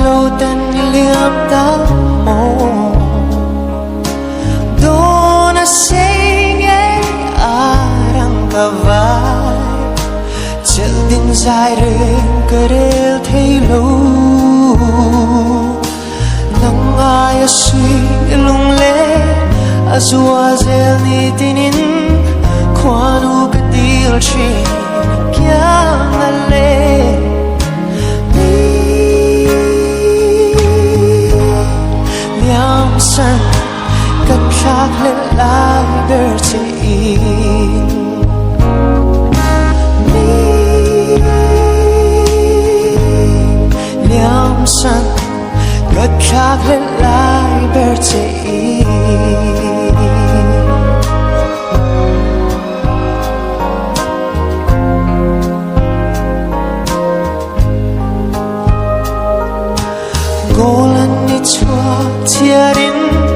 lâu tên liếm ta mồ đô na say nghe arang kavai chel din dài rừng kerel thấy lâu nang ai suy lung lê azua zel ni tinin kwanu katil chin kya ngale san cất khác lên lại bờ trên liam san cất khác lên lại bờ trên golan ni chua tiarin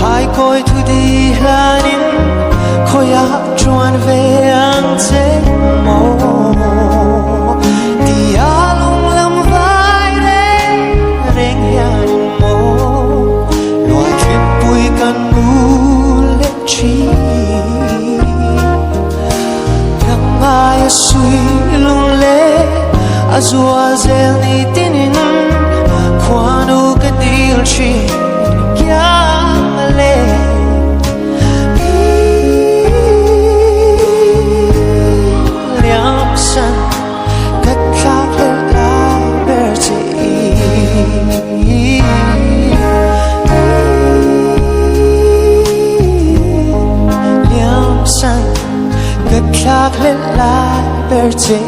thái coi thu đi hanin khoya chuan về ang che mo ti alung lam vai re reng hian mo loài chim bụi căn u lệ chi nang ai suy lung lệ azua zel ni tinin kwanu kadil chi liam san cất khác lên lại bờ trên liam san cất khác lên lại bờ trên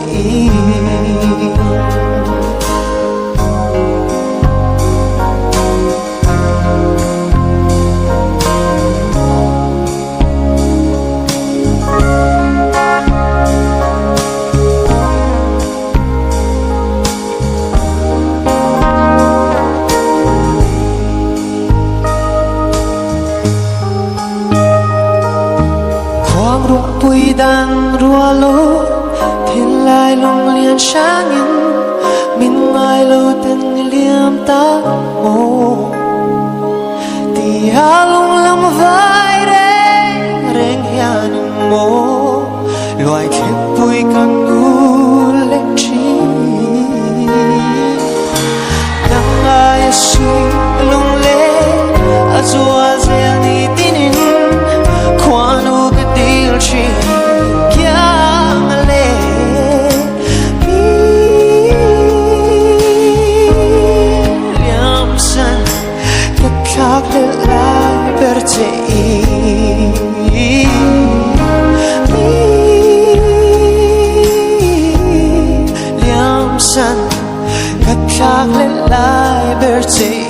bụi đang rùa lô thiên lai lung liền sáng in mình ai lâu tên liêm ta mồ thì hà lung lâm vai re reng hian mồ loài chim bụi căn u lên chi nang ai suy lung lê azua zel ni tinin kwanu kadil chi khác lên lại bờ trên liam san cất khác lên lại bờ trên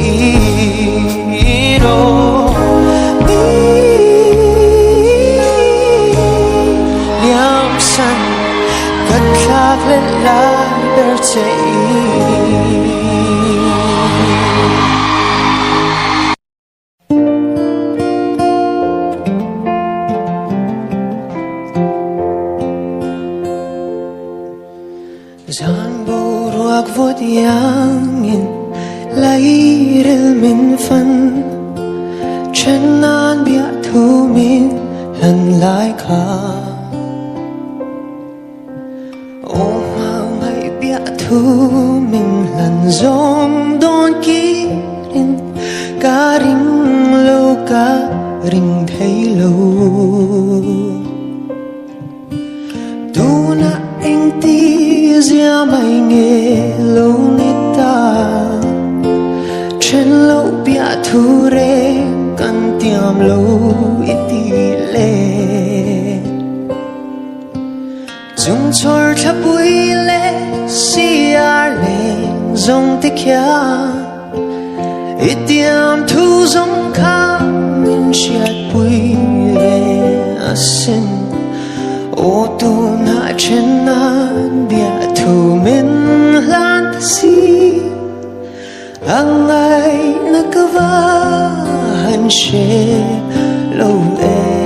liam san cất khác lên lại bờ trên Zan buruak vod yangin lairil min fan Chenan bia thu min lan lai ka O ma mai bia thu min lan zom don kirin Ka ring lo ka ring thay lo Duna anh ti zia mai nghe lâu nita trên lâu bia thu re kan tiam lâu iti le zum chor chapui le siar le zong te kya itiam thu zong ka min siat pui re asin o tu na chen nan bia thu min lan si ang ai nakava han she lo e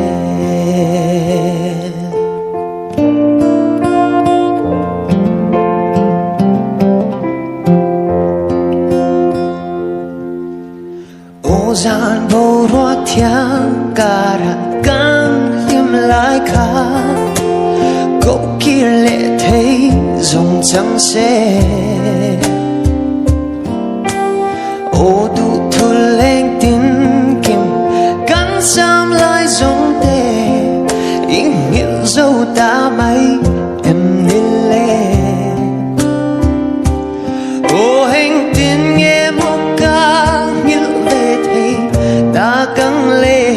cara căng liêm lại khá gỗ kia lệ thấy dòng trắng xe ô đủ thu lên tin kim cắn xăm lại dòng tê ý nghĩa dâu ta mấy em nên lên ô hành tin nghe một ca như về thấy ta căng lên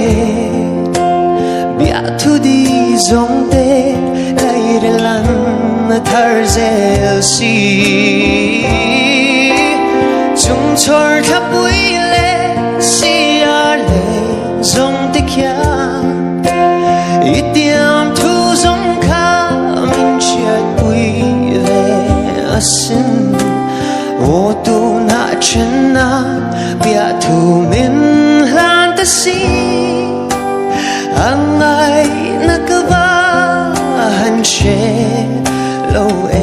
bia thu đi dòng tê đây để lăn thở dễ xì chúng tôi thắp bụi lệ xì à lệ dòng tê kia ít tiêm thu dòng khá mình chết bụi về xin ô tu na chân na bia thu mình lan ta xì ang ay nakabahan siya lâu em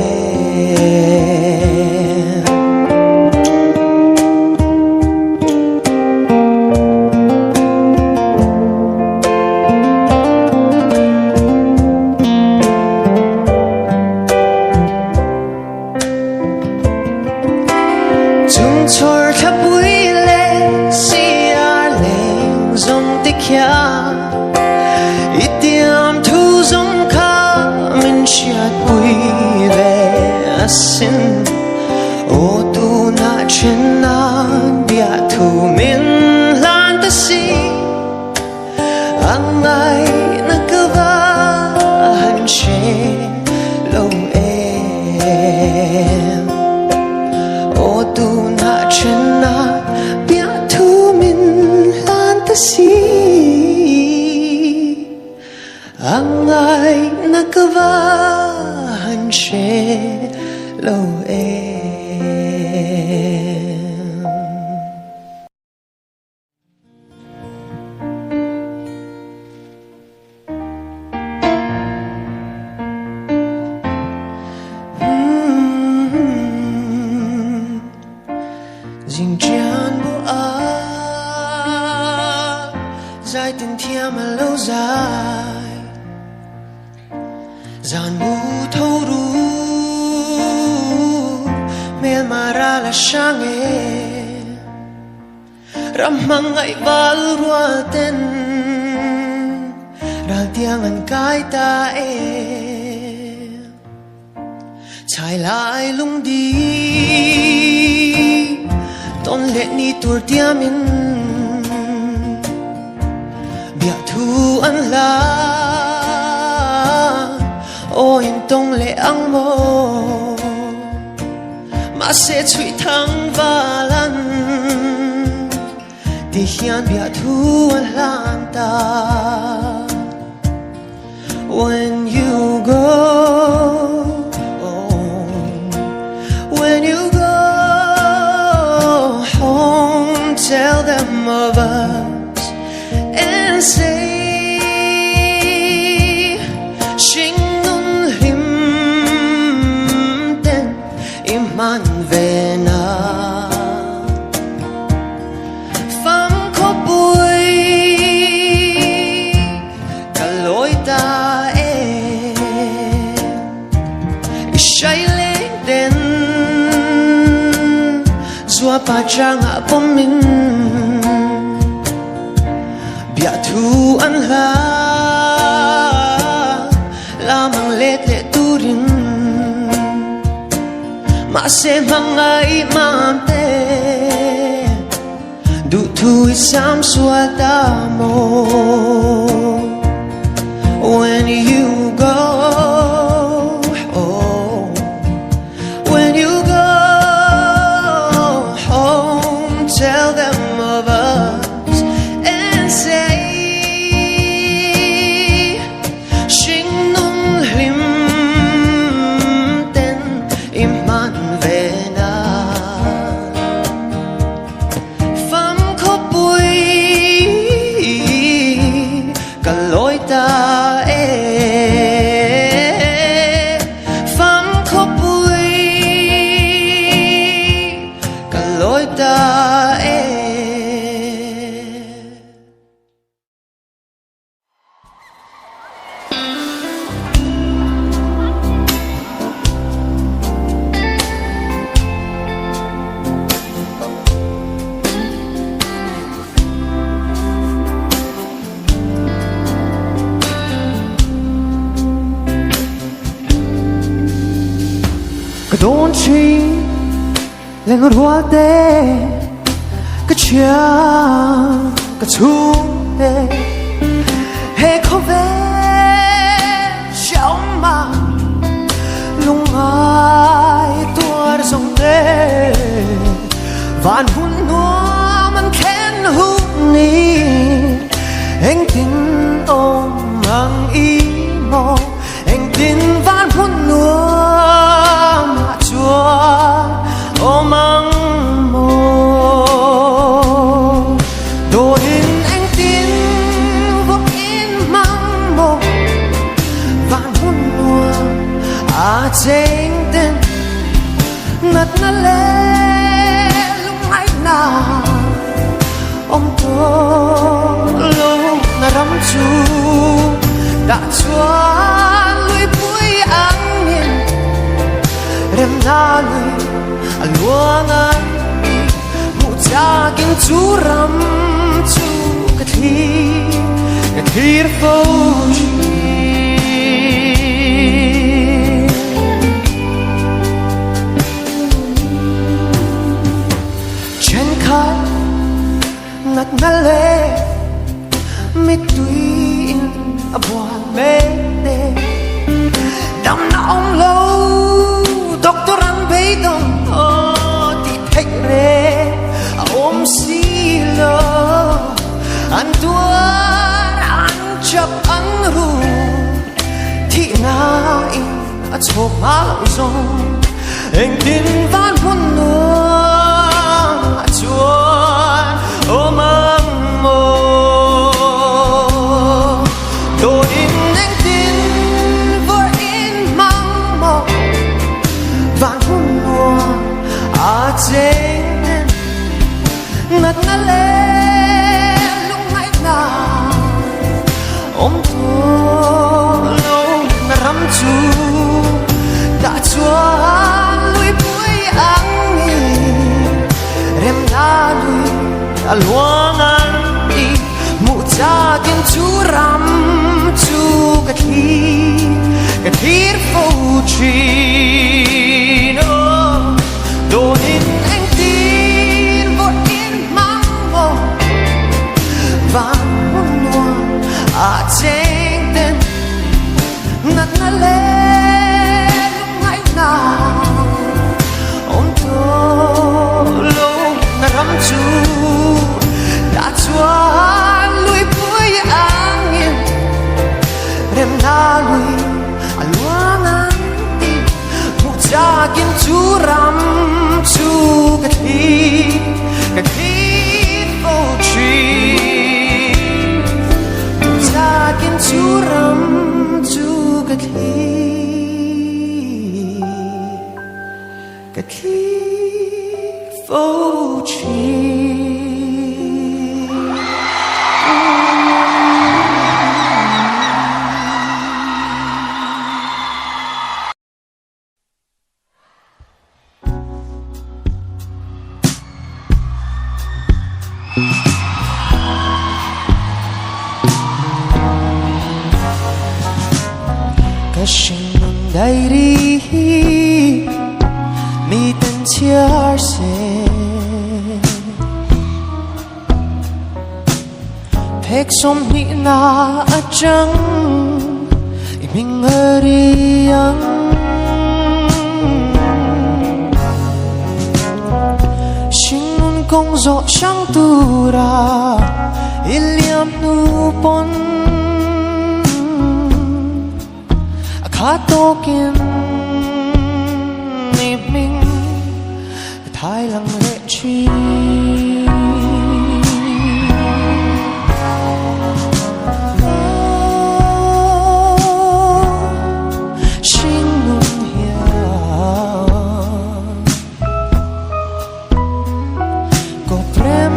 chúng tôi thắp bụi lệ xì à lệ dòng tích kia ít tiêm thu dòng khá mình chết bụi về xin ô tu na chân na bia thu mình lan ta xì ang ay nakabahan siya lâu em ô tu na chân na bia thu mình lan ta xì ang ay nakabahan siya lâu em dình chan bộ á dài tình thiên mà lâu dài giàn bu thâu ru men mara la shange ramang ay bal rua ten ral tiang an kai ta chai lai lung di ton lệ ni tur tia min bia thu an la ô in tông lệ ang mo mà sẽ chui thang và lan thì hiền bia thu an lan ta when you go when you go tell them of us and say Sing nun him ten iman về na pham khó bụi cả lối ta say lên đèn Zua pa trang hạ bom min bia thu an la lamang let le turin ma se mangai mam te du thu isam suata mo when you go when you go tell them of us and say Sing nun lim ten iman về na pham khó bụi cả lối ta pham khó bụi cả lối ta ก็โดนทิ้งและก็รัวเตะก็เชื่อก็ทุ่มเตะให้เขาเวเช้ามาลงหายตัวสงเดวันหุ่นนัวมันแค้นหุบนี้เอ็งตินอมมังอีโมเอ็งตินวันหุ่นนัวมาจัวโอมังโมโดดินเอ็งตินวกอินมังโมวันหุ่นนัวอาเจงตินนัดนั่นแหละom to lo na ram chu đã chuan lui bụi angin rem na lui luang an mu cha kin chu ram chu ka thir fo chen khai nát nát lệ mi tuyên a buồn mê tê đam nóng lâu doctor ăn bê đông thì thích rê ôm xì lơ ăn tua ăn chập ăn ru thì ngài a chộp máu rong anh tin van buồn nữa chuan ô mang mồ đồ in anh tin vừa in mang mồ vàng hôn mùa à trên nát nát lên lúc ngày nào ôm thua lâu na rắm chu đã chuan lui bụi angin rem na lui luang an đi mu cha kin chu ram chu ka thir fo chi no do in anh tin vô in mang vô vang mùa à chênh tên nát na lên lúc ngày nào ôm to lo na ram chu đã chuan lui bụi angin rem na lui luang an đi mu cha kin chu ram chu ka thir fo chi mu cha kin chu ram chu ka thir fo chi Kashinun dairi mi tan chiar se Pek som ni na achang iming ariang Shinun kong zo shang tura iliam nu pon Khatokin ni ming thái lăng lệ chi Shin nun hia ko prem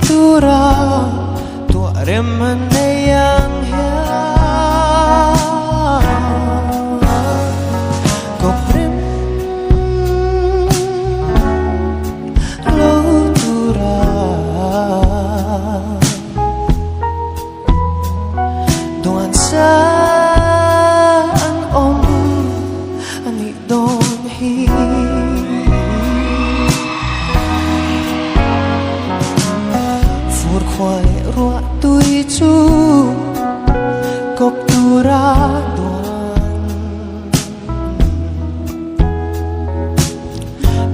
tura tua rem yang hia này đón hi phút khoai rua tuổi chú cốc tu ra đoàn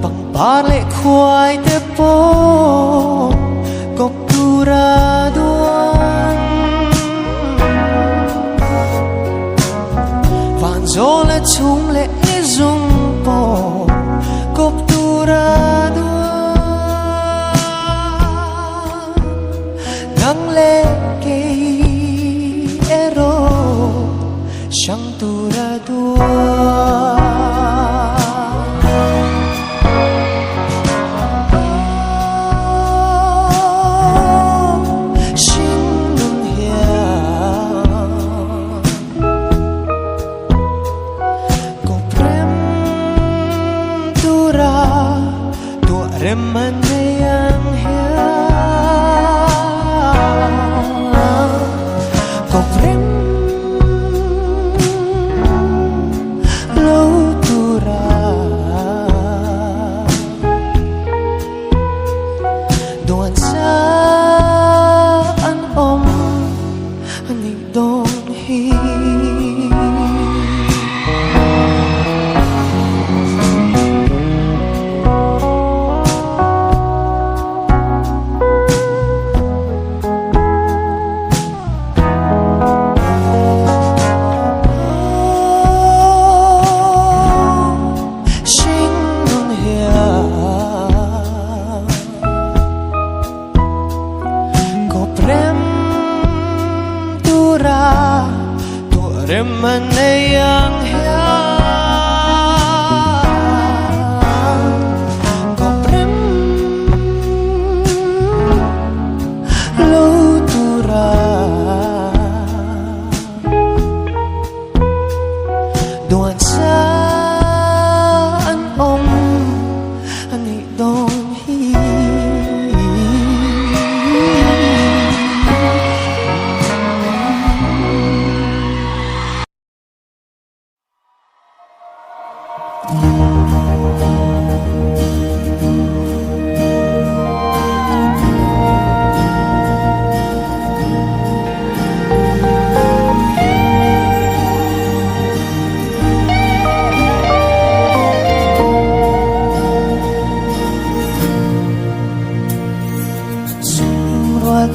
bằng ba lệ khoai te po cốc tu ra đoàn vạn gió lệ chung lệ dung po cốc tu ra đoàn ngang lệ cây ero sang tu ra đoàn remane yang hia koprem lo tura doan sa an ani don hi remane yang hia koprem lo tura doan sa an ani don hi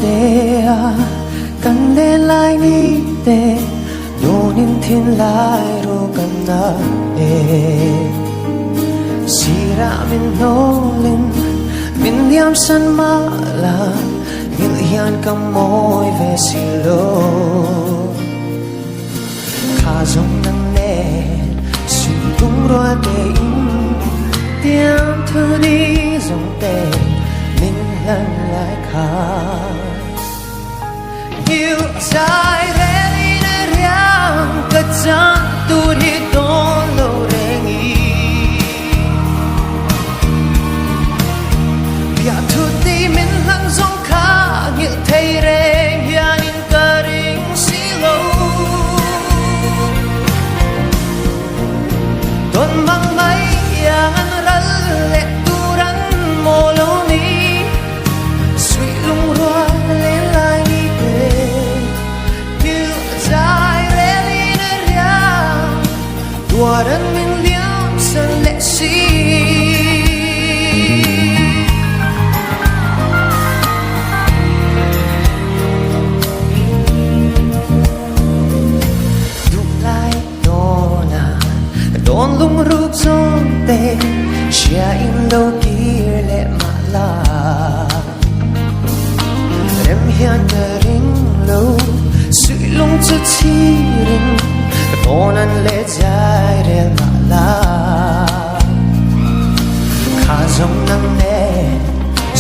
dea kan de lai ni te donin thin lai ro kan na e sira min nolin min diam san ma la il hian kam moi ve silo kha zong nang ne su tung ro de in tiam thu ni zong te min lan lai kha yêu dài đến nơi riang cất giang tu đi đón lâu rèn y bia thu ti min lăng zong kha ngil thấy rèn hian in cả ring si lâu tôn mang mấy yang an ral lệ tu ran mô lâu ni suy lung rua lên lại waran min liam san lệ si du lai dona don lung rup zon te chia in lo kir le ma la rem hian ka ring lo sui lung chu chi ring donan le jai re ma la kha zong nang ne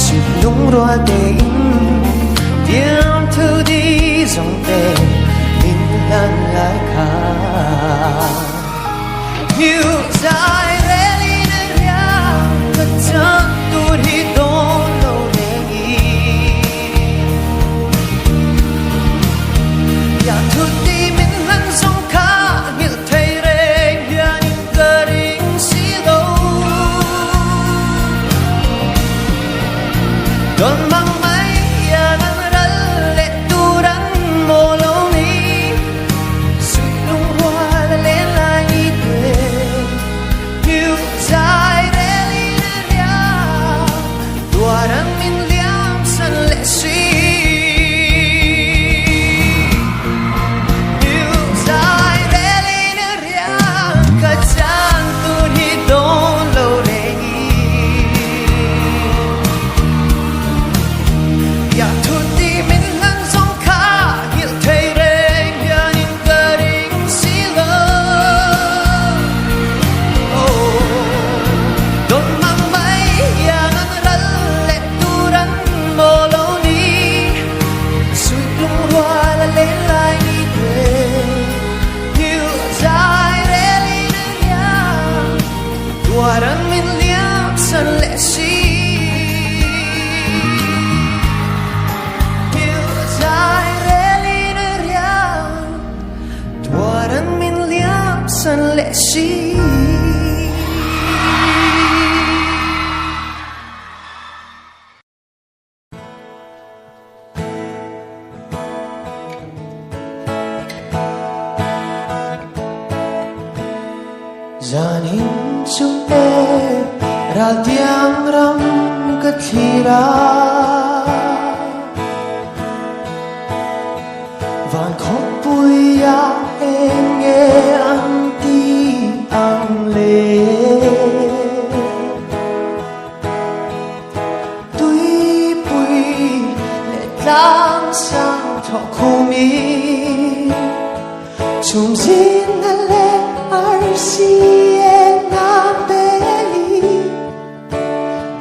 su lung ro de in tiam thu di zong te min lan lai kha you jai re li ne ya ka chang tu ri don lo de gi ya thu di min lan zong kha ngil thei re hian ka ring san lệ si yêu dài reli nơi riang tuaran min liam san lệ si Janin sumpe radiang ram kathira van khóc puya enge anti ang le tui pui le lang sang tho khumi chung jin na le arsi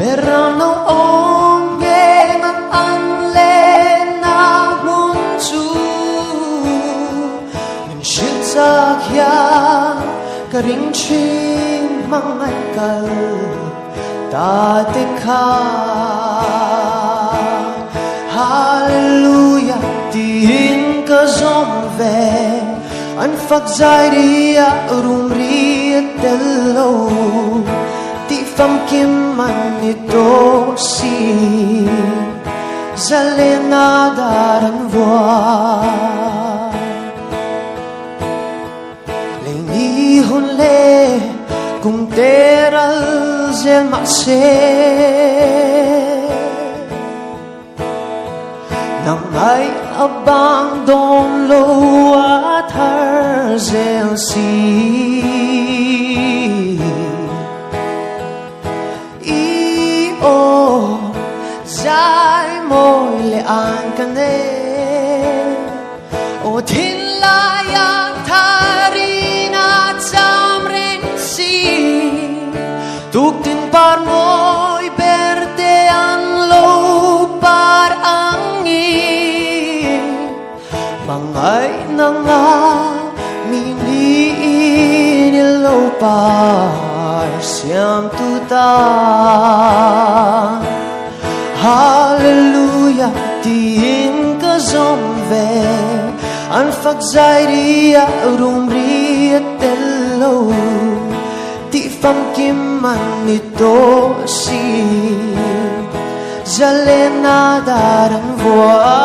Berano onge ng anle na bunsu Minshit sa kya karing ching mga kal Tate ka Hallelujah Diin ka zomve An fagzairia rumri at delo Fam kim man ito si Zalena daran voa Leinihon le kung teral zel makse Nang ay abang don lo at har zel si Zai môi lệ an can đê O thiên la yang thari na cham ren si Tuk tin par môi berde an lo par angin Mangay na nga mini inilo par siyam tuta Hallelujah, diin ka zomve An fagzairia rumri at delo Ti fam kim man ito si Zalena daran voa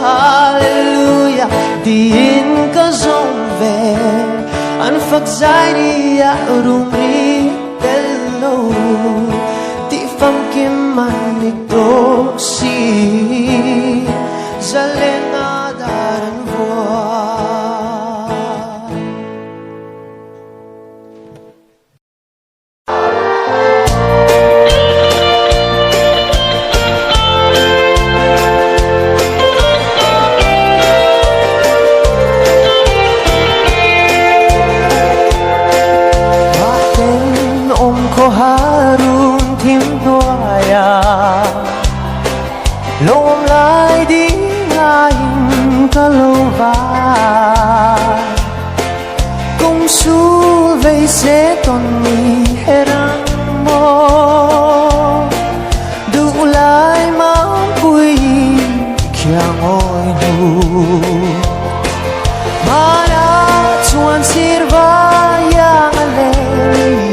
Hallelujah, diin ka zomve An fagzairia rumri at delo Fam kim man ito si Zalena daran voa Bakit ko harun tim doaya Lom lai di ngayon kalova Kung sulvay se ton mi herang mo Dulay mampuy kyang oy nu Mana tuan sirva yang alay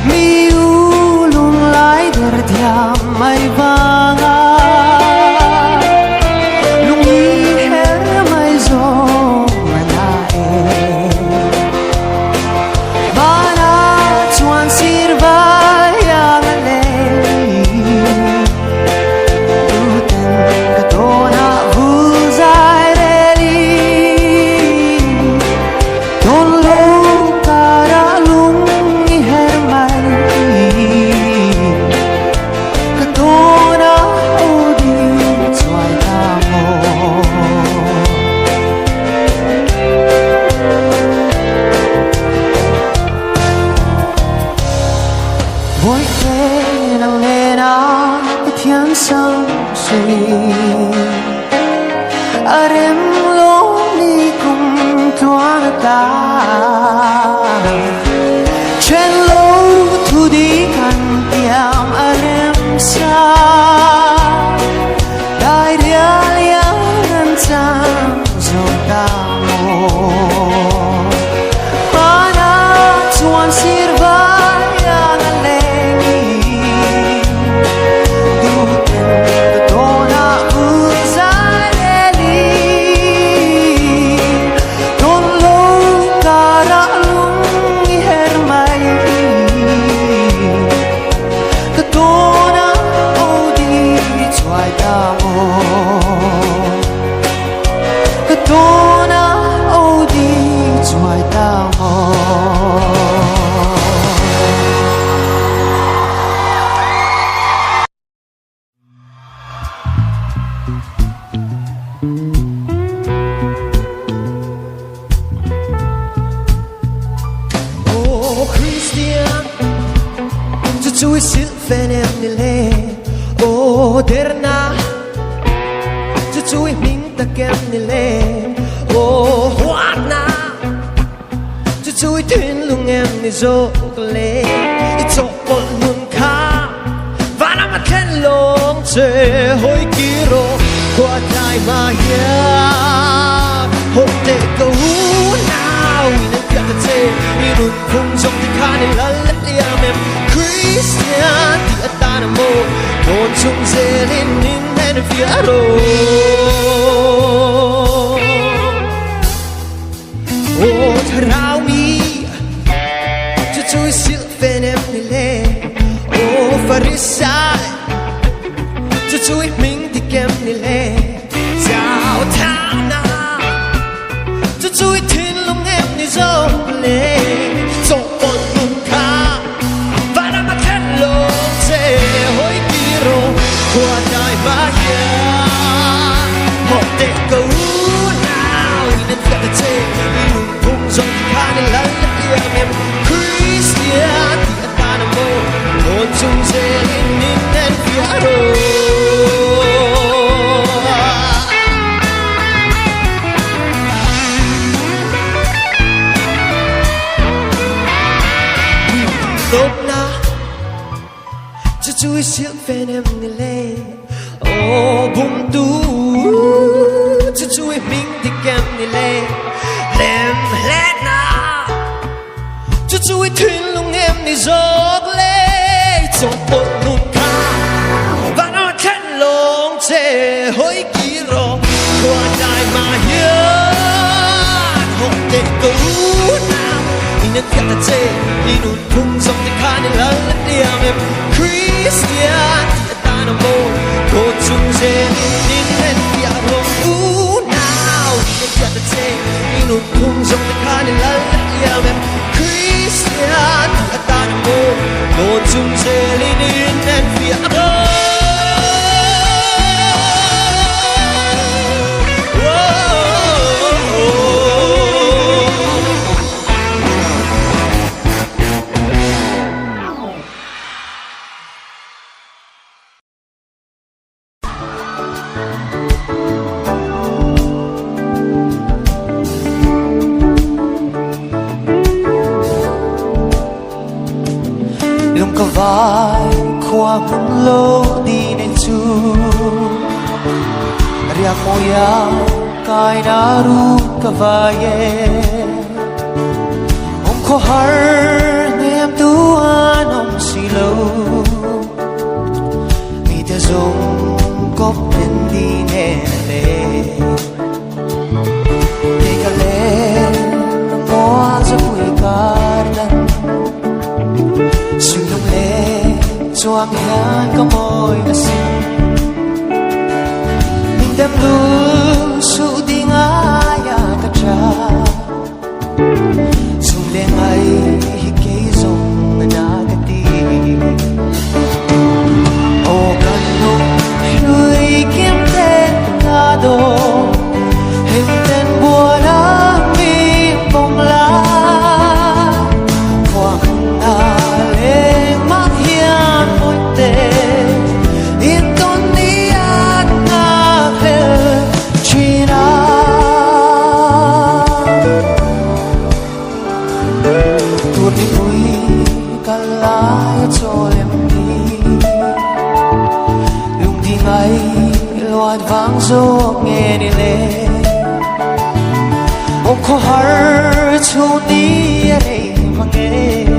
Mi ulun lai derdiam mai vanga sang suy arem lo ni kum tuan ta chen lo tu di kan tiam arem sa dai dia lian sang zong ta mo mana tuan sirva yang lengi Chui silfen em ni le o derna chui ming ta kem ni le o huana chui tin lung em ni zo le i to pol nun kha vana ma ken long che hoi kiro kwa dai ma ya ho te ko now in the kate ni nun kum jong ti kha ni la la ya mem Christian di atanamo non chung zelin in en fiaro o tharau mi chui silfen em ni le o farisai chui ming di kem ni le sao thao na chui tin lung em ni zo le so on lung kha qua dai ba ya ho te ko now in the te you kum zo ka ni la ya mem Christian ti ta na mo on chung se in and fiaro lop na chui silfen em ni le o bum tu chui ming di kem ni le lem let na chui thuyền lung em ni zog le trong bột lung ca và nó khét long che hoi kiro qua dai ma ya ho te ko na in the kate in un kum som ti kha ni la ya mem Christian atanamo ko chung se in en fiaro now in the kate in un kum som ti kha ni la ya mem Christian atanamo ko chung se in en fiaro ka vai kwa mun lo di nen chu ria moya kai na ru ka vai ko har nem tu anom si lo mi te zong ko pen di ne le te ka le mo za pui kar dan Suyong le chuang hian ka moi na sin Mindam lu su ding aya ka cha Sum le ngai hi ke zong na ka ti O kan no hui kim te na do Hem ten bua na mi bong la Quang na le mang hian moi te in ton ai loạt vang gió nghe đi lệ ông có har chu ni đây mà nghe